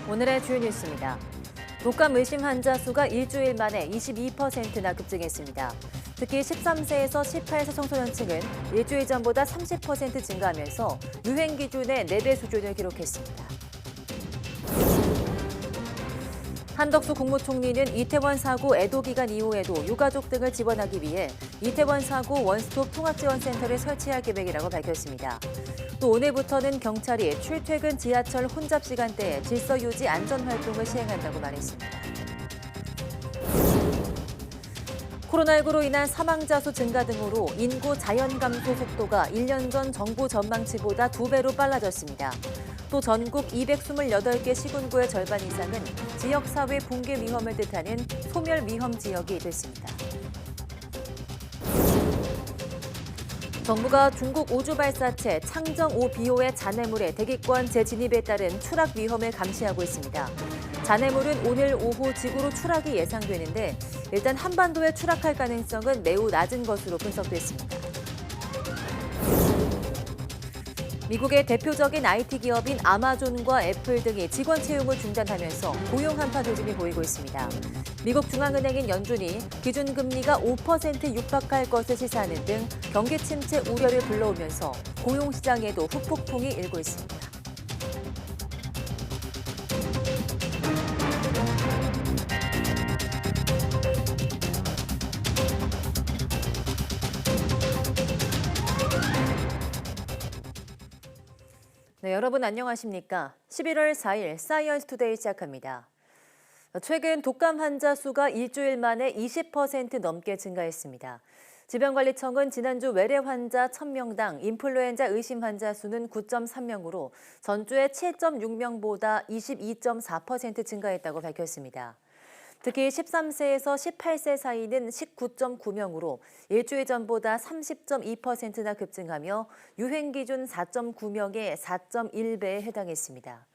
오늘의 주요 뉴스입니다. 독감 의심 환자 수가 일주일 만에 22%나 급증했습니다. 특히 13세에서 18세 청소년층은 일주일 전보다 30% 증가하면서 유행 기준의 4배 수준을 기록했습니다. 한덕수 국무총리는 이태원 사고 애도 기간 이후에도 유가족 등을 지원하기 위해 이태원 사고 원스톱 통합지원센터를 설치할 계획이라고 밝혔습니다. 또 오늘부터는 경찰이 출퇴근 지하철 혼잡 시간대에 질서 유지 안전 활동을 시행한다고 말했습니다. 코로나19로 인한 사망자 수 증가 등으로 인구 자연 감소 속도가 1년 전 정부 전망치보다 2배로 빨라졌습니다. 또 전국 228개 시군구의 절반 이상은 지역사회 붕괴 위험을 뜻하는 소멸 위험 지역이 됐습니다. 정부가 중국 우주 발사체 창정 5BO의 잔해물의 대기권 재진입에 따른 추락 위험을 감시하고 있습니다. 잔해물은 오늘 오후 지구로 추락이 예상되는데 일단 한반도에 추락할 가능성은 매우 낮은 것으로 분석됐습니다. 미국의 대표적인 IT 기업인 아마존과 애플 등이 직원 채용을 중단하면서 고용 한파 조짐이 보이고 있습니다. 미국 중앙은행인 연준이 기준금리가 5% 육박할 것을 시사하는 등 경기 침체 우려를 불러오면서 고용시장에도 후폭풍이 일고 있습니다. 네, 여러분 안녕하십니까? 11월 4일 사이언스 투데이 시작합니다. 최근 독감 환자 수가 일주일 만에 20% 넘게 증가했습니다. 질병관리청은 지난주 외래 환자 1,000명당 인플루엔자 의심 환자 수는 9.3명으로 전주의 7.6명보다 22.4% 증가했다고 밝혔습니다. 특히 13세에서 18세 사이는 19.9명으로 일주일 전보다 30.2%나 급증하며 유행 기준 4.9명의 4.1배에 해당했습니다.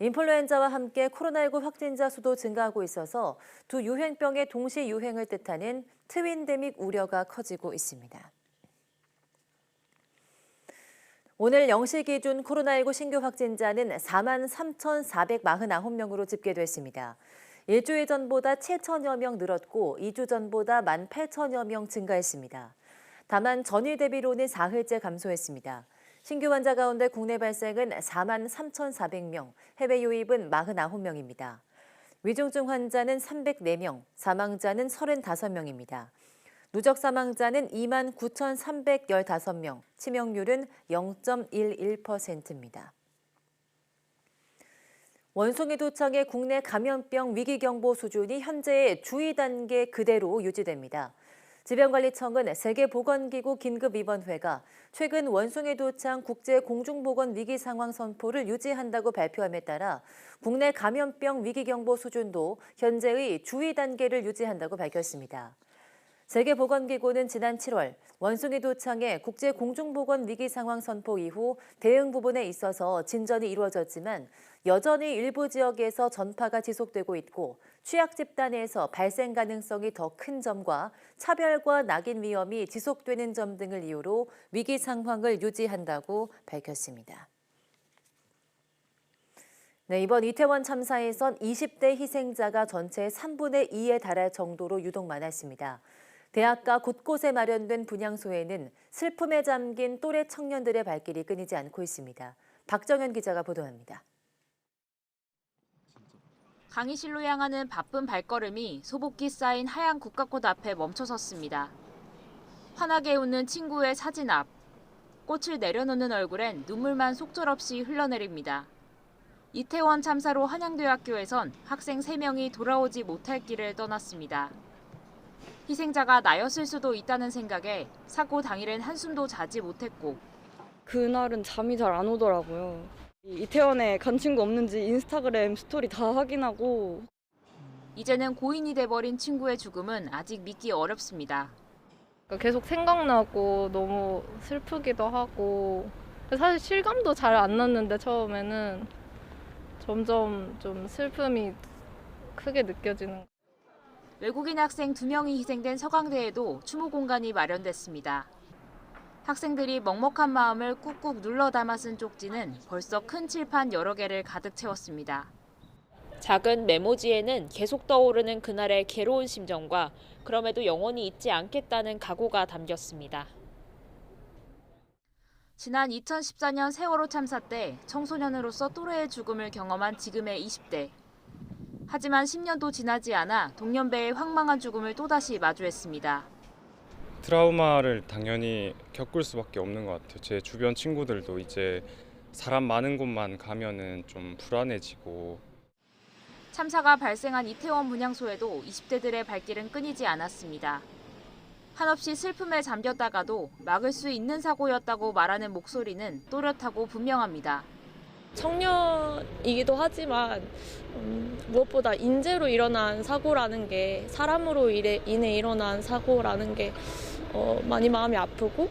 인플루엔자와 함께 코로나19 확진자 수도 증가하고 있어서 두 유행병의 동시 유행을 뜻하는 트윈데믹 우려가 커지고 있습니다. 오늘 0시 기준 코로나19 신규 확진자는 43,449명으로 집계됐습니다. 일주일 전보다 7천여 명 늘었고 2주 전보다 18,000여 명 증가했습니다. 다만 전일 대비로는 사흘째 감소했습니다. 신규 환자 가운데 국내 발생은 43,400명, 해외 유입은 49명입니다. 위중증 환자는 304명, 사망자는 35명입니다. 누적 사망자는 29,315명, 치명률은 0.11%입니다. 원숭이도청의 국내 감염병 위기경보 수준이 현재의 주의 단계 그대로 유지됩니다. 질병관리청은 세계보건기구 긴급위원회가 최근 원숭이도청 국제공중보건 위기상황 선포를 유지한다고 발표함에 따라 국내 감염병 위기경보 수준도 현재의 주의 단계를 유지한다고 밝혔습니다. 세계보건기구는 지난 7월 원숭이도청의 국제공중보건 위기상황 선포 이후 대응 부분에 있어서 진전이 이루어졌지만 여전히 일부 지역에서 전파가 지속되고 있고 취약 집단에서 발생 가능성이 더 큰 점과 차별과 낙인 위험이 지속되는 점 등을 이유로 위기 상황을 유지한다고 밝혔습니다. 네, 이번 이태원 참사에선 20대 희생자가 전체의 3분의 2에 달할 정도로 유독 많았습니다. 대학가 곳곳에 마련된 분향소에는 슬픔에 잠긴 또래 청년들의 발길이 끊이지 않고 있습니다. 박정현 기자가 보도합니다. 강의실로 향하는 바쁜 발걸음이 소복기 쌓인 하얀 국가꽃 앞에 멈춰섰습니다. 환하게 웃는 친구의 사진 앞, 꽃을 내려놓는 얼굴엔 눈물만 속절없이 흘러내립니다. 이태원 참사로 한양대학교에선 학생 3명이 돌아오지 못할 길을 떠났습니다. 희생자가 나였을 수도 있다는 생각에 사고 당일엔 한숨도 자지 못했고 그날은 잠이 잘 안 오더라고요. 이태원에 간 친구 없는지 인스타그램 스토리 다 확인하고 이제는 고인이 돼버린 친구의 죽음은 아직 믿기 어렵습니다. 계속 생각나고 너무 슬프기도 하고 사실 실감도 잘 안 났는데 처음에는 점점 좀 슬픔이 크게 느껴지는 거예요. 외국인 학생 2명이 희생된 서강대에도 추모 공간이 마련됐습니다. 학생들이 먹먹한 마음을 꾹꾹 눌러 담아 쓴 쪽지는 벌써 큰 칠판 여러 개를 가득 채웠습니다. 작은 메모지에는 계속 떠오르는 그날의 괴로운 심정과 그럼에도 영원히 잊지 않겠다는 각오가 담겼습니다. 지난 2014년 세월호 참사 때 청소년으로서 또래의 죽음을 경험한 지금의 20대. 하지만 10년도 지나지 않아 동년배의 황망한 죽음을 또다시 마주했습니다. 트라우마를 당연히 겪을 수밖에 없는 것 같아요. 제 주변 친구들도 이제 사람 많은 곳만 가면은 좀 불안해지고. 참사가 발생한 이태원 분향소에도 20대들의 발길은 끊이지 않았습니다. 한없이 슬픔에 잠겼다가도 막을 수 있는 사고였다고 말하는 목소리는 또렷하고 분명합니다. 청년이기도 하지만 무엇보다 인재로 일어난 사고라는 게 사람으로 인해 일어난 사고라는 게 많이 마음이 아프고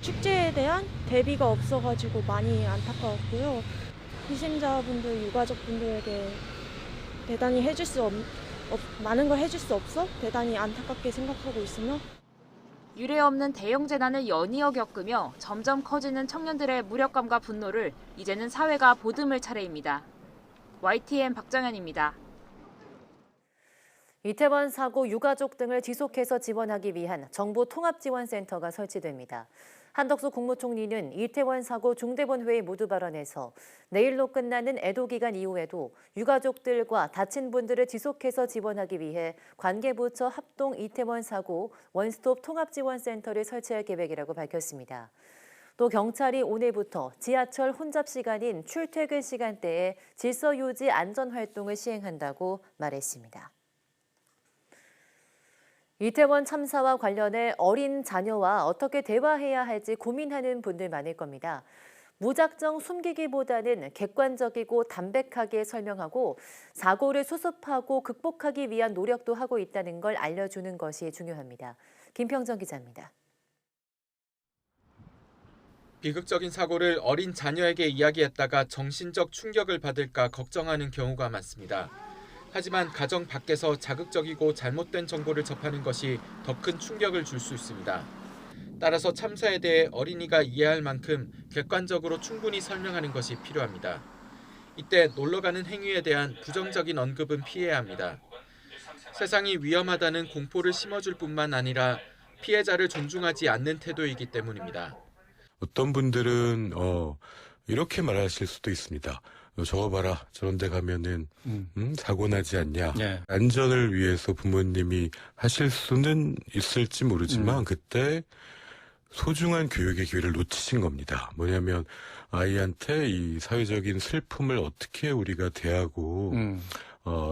축제에 대한 대비가 없어가지고 많이 안타까웠고요. 희생자분들, 유가족분들에게 대단히 많은 걸 해줄 수 없어 대단히 안타깝게 생각하고 있으며 유례없는 대형 재난을 연이어 겪으며 점점 커지는 청년들의 무력감과 분노를 이제는 사회가 보듬을 차례입니다. YTN 박정현입니다. 이태원 사고 유가족 등을 지속해서 지원하기 위한 정보통합지원센터가 설치됩니다. 한덕수 국무총리는 이태원 사고 중대본회의 모두 발언에서 내일로 끝나는 애도 기간 이후에도 유가족들과 다친 분들을 지속해서 지원하기 위해 관계부처 합동 이태원 사고 원스톱 통합지원센터를 설치할 계획이라고 밝혔습니다. 또 경찰이 오늘부터 지하철 혼잡 시간인 출퇴근 시간대에 질서 유지 안전 활동을 시행한다고 말했습니다. 이태원 참사와 관련해 어린 자녀와 어떻게 대화해야 할지 고민하는 분들 많을 겁니다. 무작정 숨기기보다는 객관적이고 담백하게 설명하고 사고를 수습하고 극복하기 위한 노력도 하고 있다는 걸 알려주는 것이 중요합니다. 김평정 기자입니다. 비극적인 사고를 어린 자녀에게 이야기했다가 정신적 충격을 받을까 걱정하는 경우가 많습니다. 하지만 가정 밖에서 자극적이고 잘못된 정보를 접하는 것이 더 큰 충격을 줄 수 있습니다. 따라서 참사에 대해 어린이가 이해할 만큼 객관적으로 충분히 설명하는 것이 필요합니다. 이때 놀러가는 행위에 대한 부정적인 언급은 피해야 합니다. 세상이 위험하다는 공포를 심어줄 뿐만 아니라 피해자를 존중하지 않는 태도이기 때문입니다. 어떤 분들은 이렇게 말하실 수도 있습니다. 저거 봐라, 저런 데 가면은 사고 나지 않냐. 네. 안전을 위해서 부모님이 하실 수는 있을지 모르지만 그때 소중한 교육의 기회를 놓치신 겁니다. 뭐냐면 아이한테 이 사회적인 슬픔을 어떻게 우리가 대하고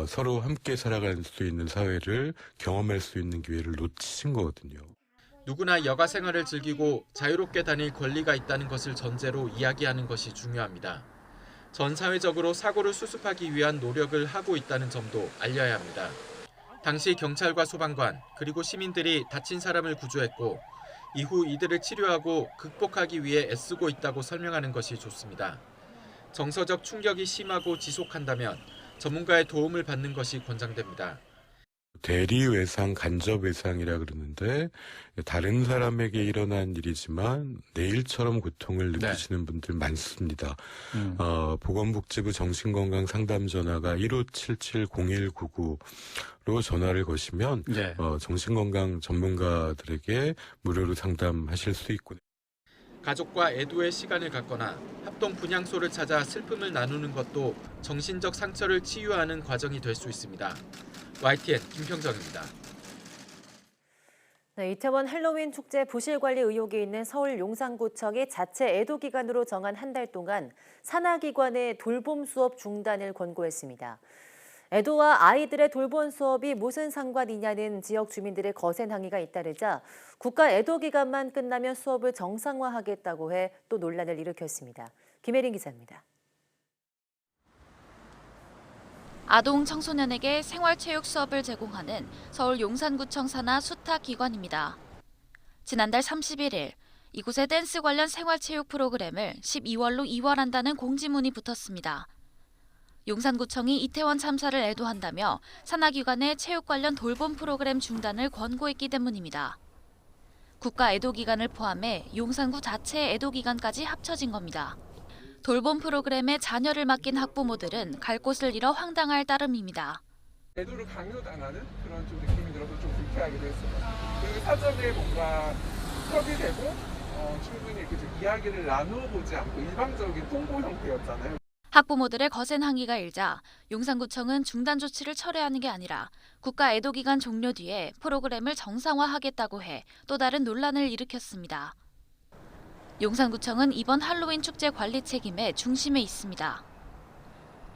서로 함께 살아갈 수 있는 사회를 경험할 수 있는 기회를 놓치신 거거든요. 누구나 여가 생활을 즐기고 자유롭게 다닐 권리가 있다는 것을 전제로 이야기하는 것이 중요합니다. 전 사회적으로 사고를 수습하기 위한 노력을 하고 있다는 점도 알려야 합니다. 당시 경찰과 소방관 그리고 시민들이 다친 사람을 구조했고 이후 이들을 치료하고 극복하기 위해 애쓰고 있다고 설명하는 것이 좋습니다. 정서적 충격이 심하고 지속한다면 전문가의 도움을 받는 것이 권장됩니다. 대리외상, 간접외상이라 그러는데 다른 사람에게 일어난 일이지만 내일처럼 고통을 느끼시는 분들 많습니다. 보건복지부 정신건강 상담 전화가 1577-0199로 전화를 거시면 정신건강 전문가들에게 무료로 상담하실 수 있고 가족과 애도의 시간을 갖거나 합동 분향소를 찾아 슬픔을 나누는 것도 정신적 상처를 치유하는 과정이 될 수 있습니다. YTN 김평정입니다. 네, 이태원 할로윈 축제 부실 관리 의혹이 있는 서울 용산구청이 자체 애도 기간으로 정한 한 달 동안 산하기관의 돌봄 수업 중단을 권고했습니다. 애도와 아이들의 돌봄 수업이 무슨 상관이냐는 지역 주민들의 거센 항의가 잇따르자 국가 애도 기간만 끝나면 수업을 정상화하겠다고 해 또 논란을 일으켰습니다. 김혜린 기자입니다. 아동 청소년에게 생활체육 수업을 제공하는 서울 용산구청 산하 수탁기관입니다. 지난달 31일 이곳에 댄스 관련 생활체육 프로그램을 12월로 이월한다는 공지문이 붙었습니다. 용산구청이 이태원 참사를 애도한다며 산하기관의 체육 관련 돌봄 프로그램 중단을 권고했기 때문입니다. 국가 애도 기간을 포함해 용산구 자체의 애도 기간까지 합쳐진 겁니다. 돌봄 프로그램에 자녀를 맡긴 학부모들은 갈 곳을 잃어 황당할 따름입니다. 제도를 강요당하는 그런 좀 느낌이 들어서 좀 불쾌하기도 했어요. 그리고 사전에 뭔가 협의되고 충분히 이렇게 좀 이야기를 나누어보지 않고 일방적인 통보 형태였잖아요. 학부모들의 거센 항의가 일자 용산구청은 중단 조치를 철회하는 게 아니라 국가 애도기간 종료 뒤에 프로그램을 정상화하겠다고 해 또 다른 논란을 일으켰습니다. 용산구청은 이번 할로윈 축제 관리 책임의 중심에 있습니다.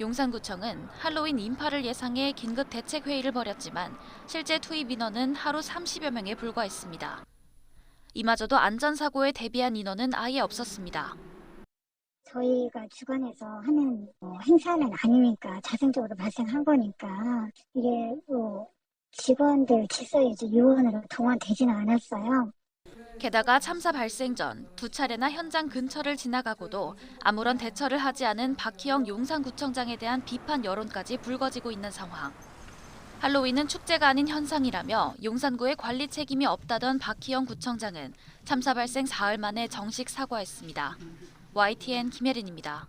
용산구청은 할로윈 인파를 예상해 긴급 대책회의를 벌였지만 실제 투입 인원은 하루 30여 명에 불과했습니다. 이마저도 안전사고에 대비한 인원은 아예 없었습니다. 저희가 주관해서 하는 행사는 아니니까 자생적으로 발생한 거니까 이게 직원들 직서유지 요원으로 동원되지는 않았어요. 게다가 참사 발생 전 2차례나 현장 근처를 지나가고도 아무런 대처를 하지 않은 박희영 용산구청장에 대한 비판 여론까지 불거지고 있는 상황. 할로윈은 축제가 아닌 현상이라며 용산구의 관리 책임이 없다던 박희영 구청장은 참사 발생 사흘 만에 정식 사과했습니다. YTN 김혜린입니다.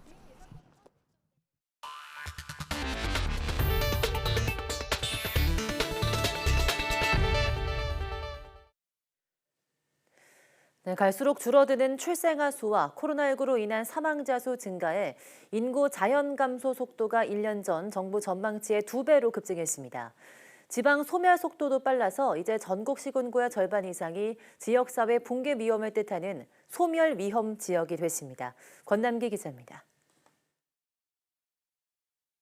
네, 갈수록 줄어드는 출생아 수와 코로나19로 인한 사망자 수 증가에 인구 자연 감소 속도가 1년 전 정부 전망치의 2배로 급증했습니다. 지방 소멸 속도도 빨라서 이제 전국 시군구의 절반 이상이 지역사회 붕괴 위험을 뜻하는 소멸 위험 지역이 됐습니다. 권남기 기자입니다.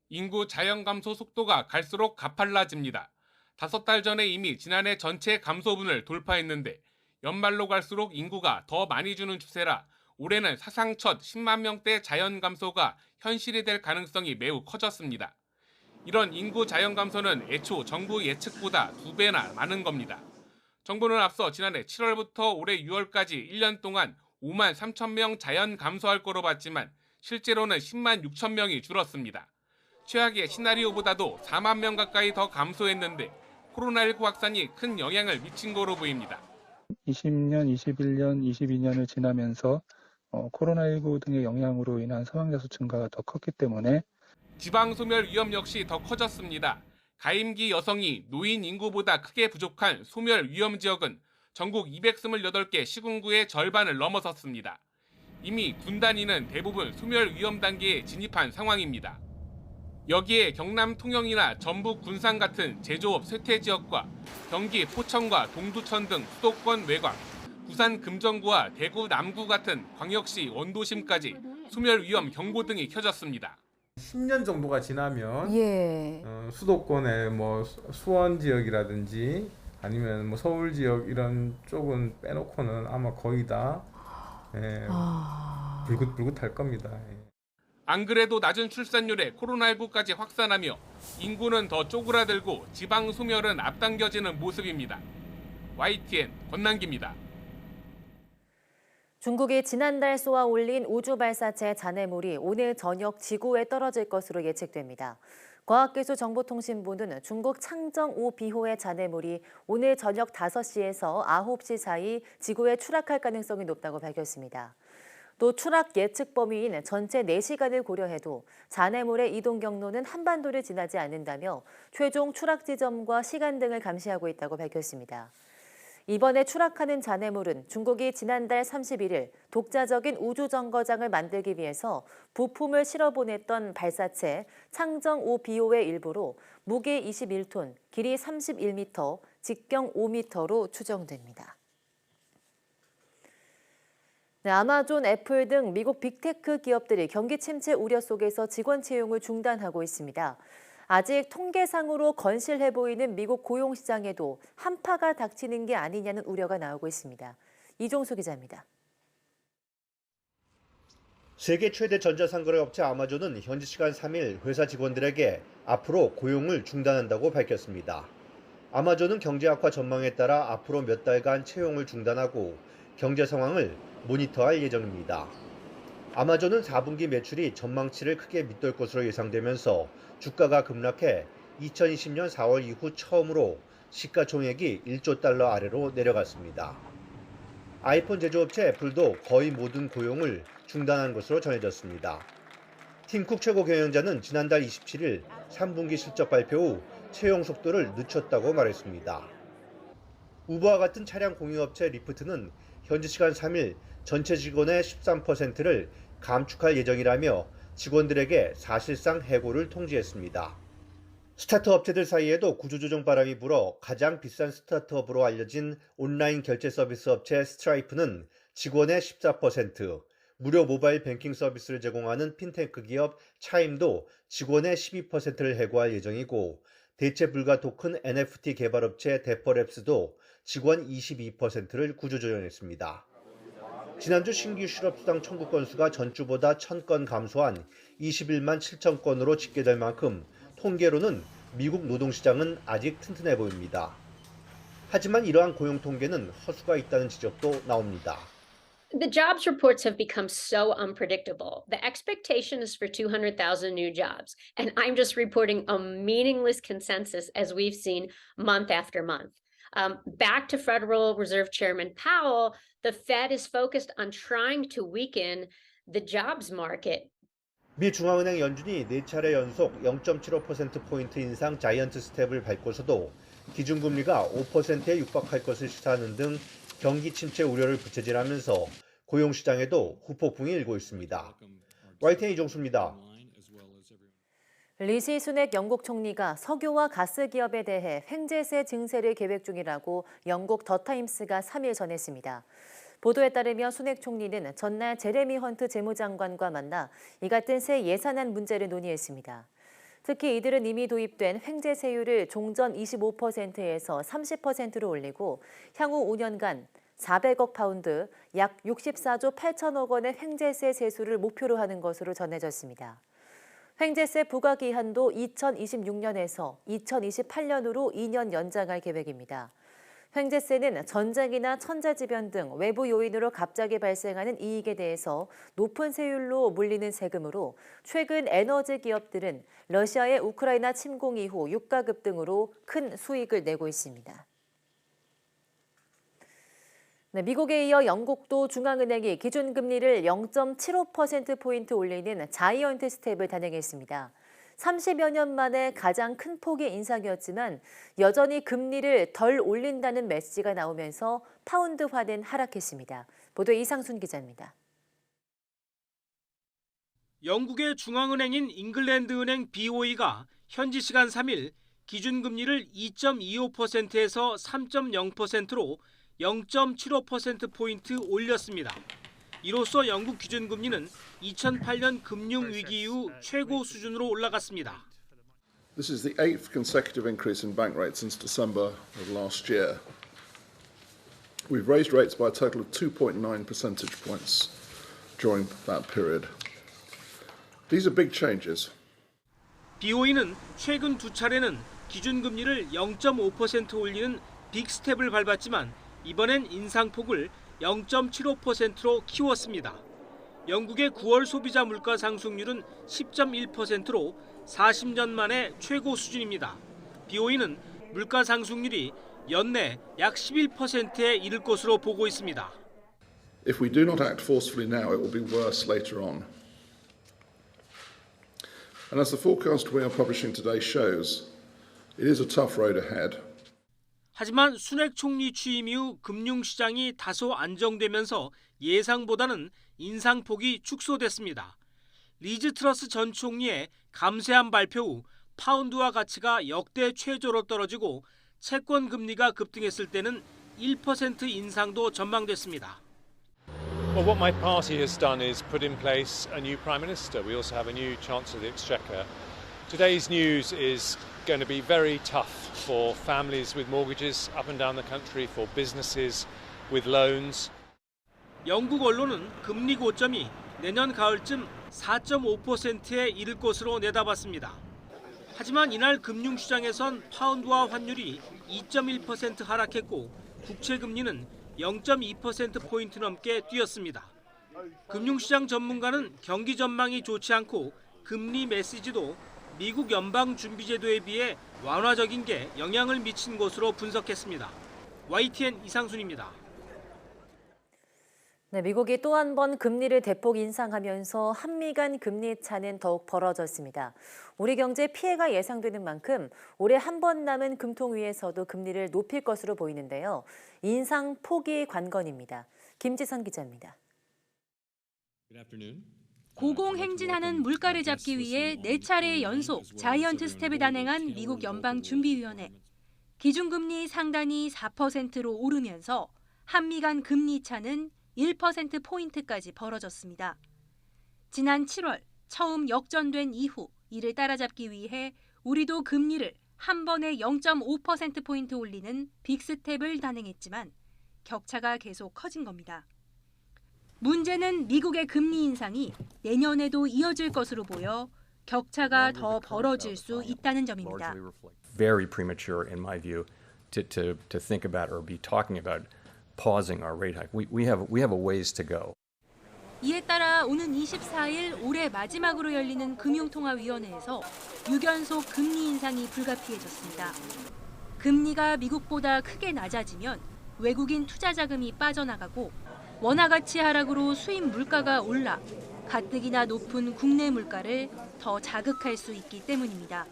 인구 자연 감소 속도가 갈수록 가팔라집니다. 5달 전에 이미 지난해 전체 감소분을 돌파했는데 연말로 갈수록 인구가 더 많이 주는 추세라 올해는 사상 첫 10만 명대 자연 감소가 현실이 될 가능성이 매우 커졌습니다. 이런 인구 자연 감소는 애초 정부 예측보다 2배나 많은 겁니다. 정부는 앞서 지난해 7월부터 올해 6월까지 1년 동안 5만 3천 명 자연 감소할 거로 봤지만 실제로는 10만 6천 명이 줄었습니다. 최악의 시나리오보다도 4만 명 가까이 더 감소했는데 코로나19 확산이 큰 영향을 미친 거로 보입니다. 20년, 21년, 22년을 지나면서 코로나19 등의 영향으로 인한 사망자 수 증가가 더 컸기 때문에 지방 소멸 위험 역시 더 커졌습니다. 가임기 여성이 노인 인구보다 크게 부족한 소멸 위험 지역은 전국 228개 시군구의 절반을 넘어섰습니다. 이미 군 단위는 대부분 소멸 위험 단계에 진입한 상황입니다. 여기에 경남 통영이나 전북 군산 같은 제조업 쇠퇴 지역과 경기 포천과 동두천 등 수도권 외곽, 부산 금정구와 대구 남구 같은 광역시 원도심까지 소멸 위험 경보 등이 켜졌습니다. 10년 정도가 지나면 수도권의 수원 지역이라든지 아니면 서울 지역 이런 쪽은 빼놓고는 아마 거의 다 불긋불긋할 겁니다. 안 그래도 낮은 출산율에 코로나19까지 확산하며 인구는 더 쪼그라들고 지방 소멸은 앞당겨지는 모습입니다. YTN 권남기입니다. 중국이 지난달 쏘아 올린 우주 발사체 잔해물이 오늘 저녁 지구에 떨어질 것으로 예측됩니다. 과학기술정보통신부는 중국 창정 5비호의 잔해물이 오늘 저녁 5시에서 9시 사이 지구에 추락할 가능성이 높다고 밝혔습니다. 또 추락 예측 범위인 전체 4시간을 고려해도 잔해물의 이동 경로는 한반도를 지나지 않는다며 최종 추락 지점과 시간 등을 감시하고 있다고 밝혔습니다. 이번에 추락하는 잔해물은 중국이 지난달 31일 독자적인 우주정거장을 만들기 위해서 부품을 실어보냈던 발사체 창정 5비호의 일부로 무게 21톤, 길이 31m, 직경 5m로 추정됩니다. 네, 아마존, 애플 등 미국 빅테크 기업들이 경기 침체 우려 속에서 직원 채용을 중단하고 있습니다. 아직 통계상으로 건실해 보이는 미국 고용시장에도 한파가 닥치는 게 아니냐는 우려가 나오고 있습니다. 이종수 기자입니다. 세계 최대 전자상거래 업체 아마존은 현지 시간 3일 회사 직원들에게 앞으로 고용을 중단한다고 밝혔습니다. 아마존은 경제 악화 전망에 따라 앞으로 몇 달간 채용을 중단하고 경제 상황을 모니터할 예정입니다. 아마존은 4분기 매출이 전망치를 크게 밑돌 것으로 예상되면서 주가가 급락해 2020년 4월 이후 처음으로 시가총액이 1조 달러 아래로 내려갔습니다. 아이폰 제조업체 애플도 거의 모든 고용을 중단한 것으로 전해졌습니다. 팀쿡 최고 경영자는 지난달 27일 3분기 실적 발표 후 채용 속도를 늦췄다고 말했습니다. 우버와 같은 차량 공유업체 리프트는 현지 시간 3일 전체 직원의 13%를 감축할 예정이라며 직원들에게 사실상 해고를 통지했습니다. 스타트업 업체들 사이에도 구조조정 바람이 불어 가장 비싼 스타트업으로 알려진 온라인 결제 서비스 업체 스트라이프는 직원의 14%, 무료 모바일 뱅킹 서비스를 제공하는 핀테크 기업 차임도 직원의 12%를 해고할 예정이고 대체 불가 토큰 NFT 개발업체 데퍼랩스도 직원 22%를 구조조정했습니다. 지난주 신규 실업수당 청구 건수가 전주보다 1,000건 감소한 21만 7천 건으로 집계될 만큼 통계로는 미국 노동시장은 아직 튼튼해 보입니다. 하지만 이러한 고용 통계는 허수가 있다는 지적도 나옵니다. The jobs reports have become so unpredictable. The expectation is for 200,000 new jobs, and I'm just reporting a meaningless consensus as we've seen month after month. Back to Federal Reserve Chairman Powell, the Fed is focused on trying to weaken the jobs market. 미 중앙은행 연준이 4차례 연속 0.75%포인트 인상 자이언트 스텝을 밟고서도 기준금리가 5%에 육박할 것을 시사하는 등 경기 침체 우려를 부채질하면서 고용시장에도 후폭풍이 일고 있습니다. YTN 이종수입니다. 리시 수넥 영국 총리가 석유와 가스 기업에 대해 횡재세 증세를 계획 중이라고 영국 더타임스가 3일 전했습니다. 보도에 따르면 수넥 총리는 전날 제레미 헌트 재무장관과 만나 이 같은 새 예산안 문제를 논의했습니다. 특히 이들은 이미 도입된 횡재세율을 종전 25%에서 30%로 올리고 향후 5년간 400억 파운드, 약 64조 8천억 원의 횡재세 세수를 목표로 하는 것으로 전해졌습니다. 횡재세 부과 기한도 2026년에서 2028년으로 2년 연장할 계획입니다. 횡재세는 전쟁이나 천재지변 등 외부 요인으로 갑자기 발생하는 이익에 대해서 높은 세율로 물리는 세금으로 최근 에너지 기업들은 러시아의 우크라이나 침공 이후 유가 급등으로 큰 수익을 내고 있습니다. 네, 미국에 이어 영국도 중앙은행이 기준금리를 0.75%포인트 올리는 자이언트 스텝을 단행했습니다. 30여 년 만에 가장 큰 폭의 인상이었지만 여전히 금리를 덜 올린다는 메시지가 나오면서 파운드화는 하락했습니다. 보도에 이상순 기자입니다. 영국의 중앙은행인 잉글랜드은행 BOE가 현지 시간 3일 기준금리를 2.25%에서 3.0%로 0.75%포인트 올렸습니다. 이로써 영국 기준금리는 2008년 금융위기 이후 최고 수준으로 올라갔습니다. This is the 8th consecutive increase in bank rates since December of last year. We've raised rates by a total of 2.9 percentage points during that period. These are big changes. BOE는 최근 두 차례는 기준금리를 0.5% 올리는 빅스텝을 밟았지만 이번엔 인상폭을 0.75%로 키웠습니다. 영국의 9월 소비자 물가 상승률은 10.1%로 40년 만에 최고 수준입니다. BOE는 물가 상승률이 연내 약 11%에 이를 것으로 보고 있습니다. If we do not act forcefully now, it will be worse later on. And as the forecast we are publishing today shows, it is a tough road ahead. 하지만 수넥 총리 취임 이후 금융시장이 다소 안정되면서 예상보다는 인상폭이 축소됐습니다. 리즈 트러스 전 총리의 감세한 발표 후 파운드화 가치가 역대 최저로 떨어지고 채권 금리가 급등했을 때는 1% 인상도 전망됐습니다. Well, what my party has done is put in place a new Prime Minister. We also have a new Chancellor of the Exchequer. Today's news is going to be very tough for families with mortgages up and down the country, for businesses with loans. 영국 언론은 금리 고점이 내년 가을쯤 4.5%에 이를 것으로 내다봤습니다. 하지만 이날 금융시장에선 파운드화 환율이 2.1% 하락했고 국채 금리는 0.2%포인트 넘게 뛰었습니다. 금융시장 전문가는 경기 전망이 좋지 않고 금리 메시지도 미국 연방준비제도에 비해 완화적인 게 영향을 미친 것으로 분석했습니다. YTN 이상순입니다. 네, 미국이 또 한 번 금리를 대폭 인상하면서 한미 간 금리 차는 더욱 벌어졌습니다. 우리 경제에 피해가 예상되는 만큼 올해 한 번 남은 금통위에서도 금리를 높일 것으로 보이는데요. 인상 폭이 관건입니다. 김지선 기자입니다. 고공행진하는 물가를 잡기 위해 4차례 연속 자이언트 스텝을 단행한 미국 연방준비위원회. 기준금리 상단이 4%로 오르면서 한미 간 금리 차는 1%포인트까지 벌어졌습니다. 지난 7월 처음 역전된 이후 이를 따라잡기 위해 우리도 금리를 한 번에 0.5%포인트 올리는 빅스텝을 단행했지만 격차가 계속 커진 겁니다. 문제는 미국의 금리 인상이 내년에도 이어질 것으로 보여 격차가 더 벌어질 수 있다는 점입니다. Very premature, in my view, to think about or be talking about pausing our rate hike. We have a ways to go. 이에 따라 오는 24일 올해 마지막으로 열리는 금융통화위원회에서 6연속 금리 인상이 불가피해졌습니다. 금리가 미국보다 크게 낮아지면 외국인 투자 자금이 빠져나가고 원화 가치 하락으로 수입 물가가 올라 가뜩이나 높은 국내 물가를 더 자극할 수 있기 때문입니다.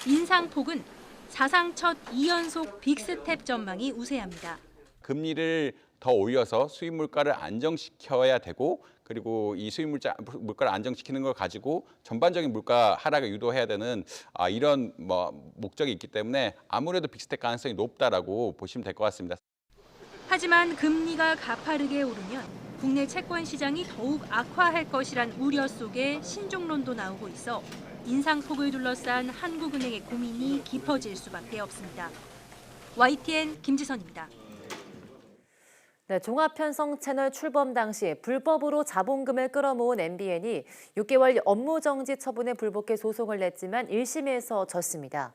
인상폭은 사상 첫 2연속 빅스텝 전망이 우세합니다. 금리를 더 올려서 수입 물가를 안정시켜야 되고 그리고 이 수입 물가를 안정시키는 걸 가지고 전반적인 물가 하락을 유도해야 되는 이런 목적이 있기 때문에 아무래도 빅스텝 가능성이 높다라고 보시면 될 것 같습니다. 하지만 금리가 가파르게 오르면 국내 채권 시장이 더욱 악화할 것이란 우려 속에 신종론도 나오고 있어 인상폭을 둘러싼 한국은행의 고민이 깊어질 수밖에 없습니다. YTN 김지선입니다. 네, 종합편성 채널 출범 당시 불법으로 자본금을 끌어모은 MBN이 6개월 업무정지 처분에 불복해 소송을 냈지만 1심에서 졌습니다.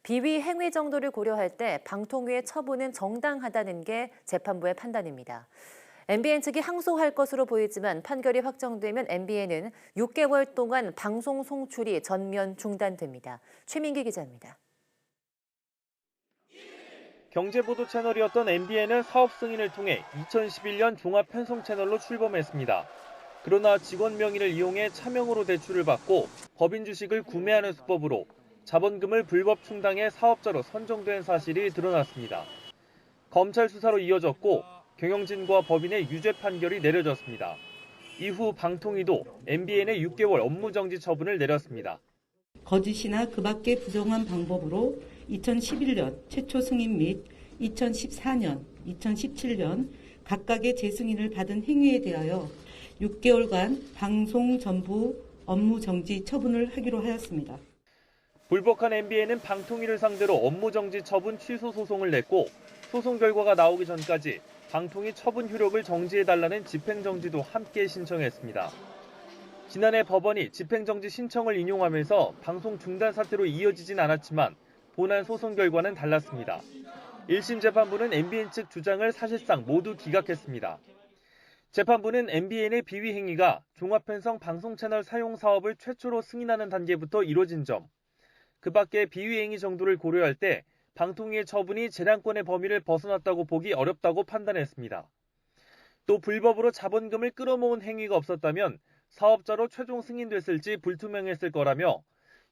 비위 행위 정도를 고려할 때 방통위의 처분은 정당하다는 게 재판부의 판단입니다. MBN 측이 항소할 것으로 보이지만 판결이 확정되면 MBN은 6개월 동안 방송 송출이 전면 중단됩니다. 최민기 기자입니다. 경제보도 채널이었던 MBN은 사업 승인을 통해 2011년 종합편성 채널로 출범했습니다. 그러나 직원 명의를 이용해 차명으로 대출을 받고 법인 주식을 구매하는 수법으로 자본금을 불법 충당해 사업자로 선정된 사실이 드러났습니다. 검찰 수사로 이어졌고 경영진과 법인의 유죄 판결이 내려졌습니다. 이후 방통위도 MBN의 6개월 업무정지 처분을 내렸습니다. 거짓이나 그 밖의 부정한 방법으로 2011년 최초 승인 및 2014년, 2017년 각각의 재승인을 받은 행위에 대하여 6개월간 방송 전부 업무 정지 처분을 하기로 하였습니다. 불복한 MBN은 방통위를 상대로 업무정지 처분 취소 소송을 냈고 소송 결과가 나오기 전까지 방통위 처분 효력을 정지해달라는 집행정지도 함께 신청했습니다. 지난해 법원이 집행정지 신청을 인용하면서 방송 중단 사태로 이어지진 않았지만 본안 소송 결과는 달랐습니다. 1심 재판부는 MBN 측 주장을 사실상 모두 기각했습니다. 재판부는 MBN의 비위 행위가 종합편성 방송 채널 사용 사업을 최초로 승인하는 단계부터 이뤄진 점, 그 밖에 비위 행위 정도를 고려할 때 방통위의 처분이 재량권의 범위를 벗어났다고 보기 어렵다고 판단했습니다. 또 불법으로 자본금을 끌어모은 행위가 없었다면 사업자로 최종 승인됐을지 불투명했을 거라며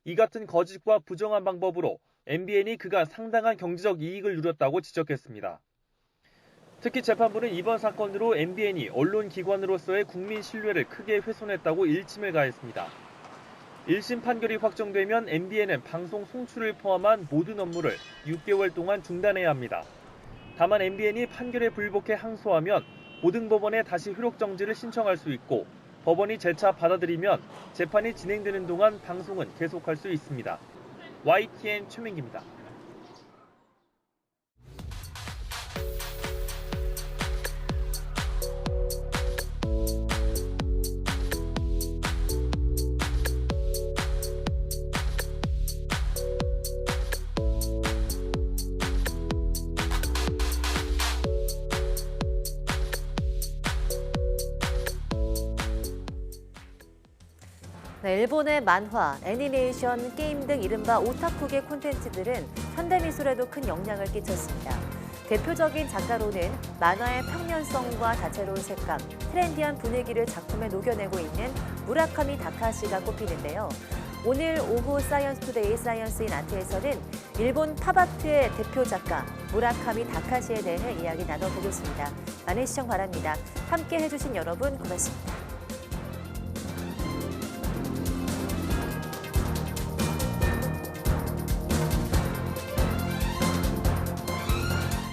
이 같은 거짓과 부정한 방법으로 MBN이 그간 상당한 경제적 이익을 누렸다고 지적했습니다. 특히 재판부는 이번 사건으로 MBN이 언론기관으로서의 국민 신뢰를 크게 훼손했다고 일침을 가했습니다. 1심 판결이 확정되면 MBN은 방송 송출을 포함한 모든 업무를 6개월 동안 중단해야 합니다. 다만 MBN이 판결에 불복해 항소하면 고등법원에 다시 효력 정지를 신청할 수 있고 법원이 재차 받아들이면 재판이 진행되는 동안 방송은 계속할 수 있습니다. YTN 최민기입니다. 네, 일본의 만화, 애니메이션, 게임 등 이른바 오타쿠계 콘텐츠들은 현대미술에도 큰 영향을 끼쳤습니다. 대표적인 작가로는 만화의 평면성과 다채로운 색감, 트렌디한 분위기를 작품에 녹여내고 있는 무라카미 다카시가 꼽히는데요. 오늘 오후 사이언스투데이 사이언스 인 아트에서는 일본 팝아트의 대표 작가 무라카미 다카시에 대해 이야기 나눠보겠습니다. 많은 시청 바랍니다. 함께 해주신 여러분 고맙습니다.